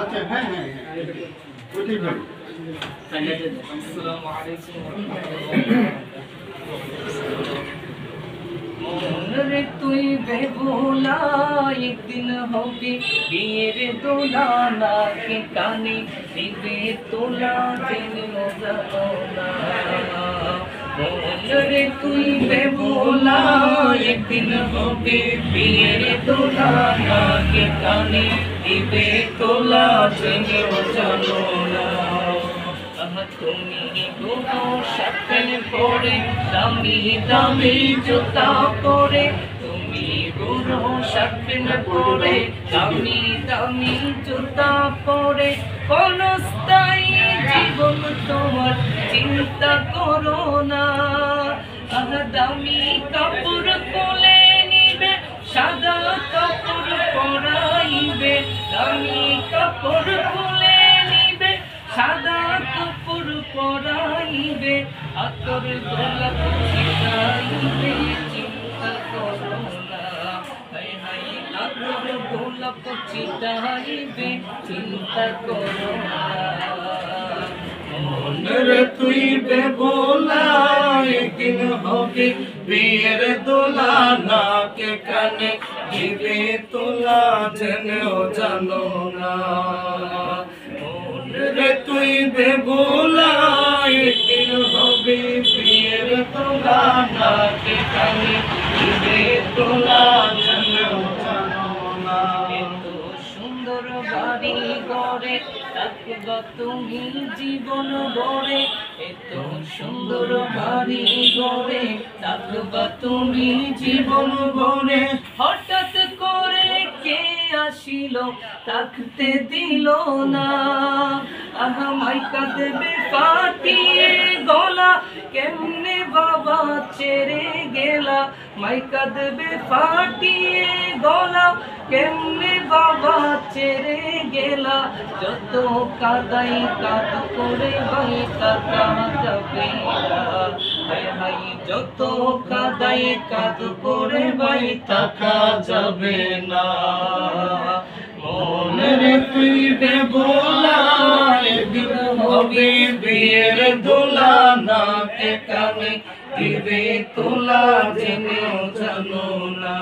আচ্ছা হ্যাঁ হ্যাঁ হ্যাঁ ওইটাই ভালো। আসসালামু আলাইকুম ওয়া রাহমাতুল্লাহ। রে তুই বেহুলা একদিন হবে বিয়ের দোলা নাকে কানে দিবে তোলা জেনে মজানা। রে তুই বেহুলা একদিন হবে বিয়ের দোলা নাকে কানে দিবে তোলা জেনে মজানা। তুমি গুনো সাথে পরে দামি দামি জুতা পরে, তুমি গুনো সাথে পরে দামি দামি জুতা পরে, কোন স্থায়ী জীবন তোমার চিন্তা করো না। দামি কাপড় কোলে নিবে, সাদা কাপড় পরাইবে, দামি কাপড় কোলে নিবে, সাদা কাপড় পরাইবে, আতর গোলাপ ছিটাইবে, চিন্তা করো না। হায় হায় আতর গোলাপ ছিটাইবে, চিন্তা করো না। রে তুই বেহুলা একদিন হবে বিয়ের দোলা নাকে কানে দিবে তোলা জেনেও জানো না। রে তুই বেহুলা একদিন হবে বিয়ের দোলা নাকে কানে দিবে তোলা জেনেও জানো না। এত সুন্দর বাড়ি গড়ে থাকবা তুমি জীবন ভরে, এত সুন্দর বাড়ি গড়ে থাকবা তুমি জীবন ভরে, হঠাৎ করে কে আসিল থাকতে দিল না। আহা মাইকা দেবে ফাটিয়ে গলা, কেমনে বাবা ছেড়ে গেলা, মাইকা দেবে ফাটিয়ে গলা, কেমনে বাবা ছেড়ে গেলা। যত কাদাই কাদ করে ভাই কাদা যাবে না। হায় হায় যত কাদাই কাদ করে ভাই থাকা যাবে না। রে তুই বেহুলা একদিন হবে বিয়ের দোলা নাকে কানে দিবে তোলা জেনেও জানো না।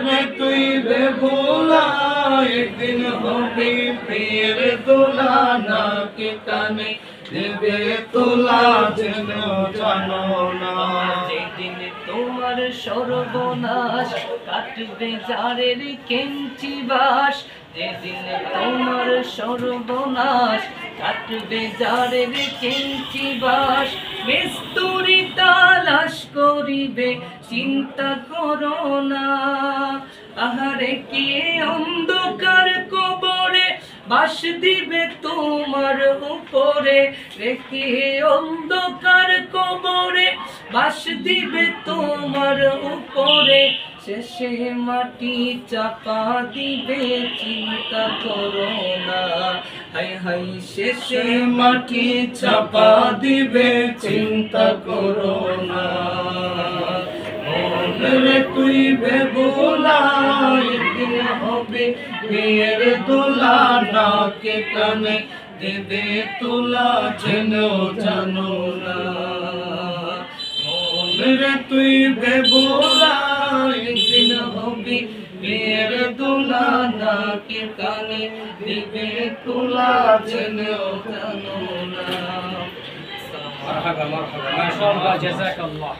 রে তুই বেহুলা একদিন হবে বিয়ের দোলা নাকে কানে দিবে তোলা জেনেও জানো না। যেদিন তোমার সর্বনাশ কাটবে জারের কেঞ্চি বাস, যেদিন তোমার সর্বনাশ কাটবে জারের কেঞ্চি বাস, মিস্তুরি তালাশ করিবে চিন্তা করো না। আহারে কে অন্ধকার কবরে বাস দিবে তোমার উপরে, রেখে অন্ধকার কবরে বাস দিবে তোমার উপরে, শেষে মাটি চাপা দিবে চিন্তা করো না। হায় হায় শেষে মাটি চাপা দিবে চিন্তা করো না। রে তুই বেহুলা একদিন হবে বিয়ের দোলা নাকে কানে দেবে তোলা জেনেও জানো না। রে তুই বেহুলা একদিন হবে বিয়ের দোলা নাকে কানে দিবে তোলা জেনেও জানো না। مرحبا مرحبا ما شاء الله جزاك الله.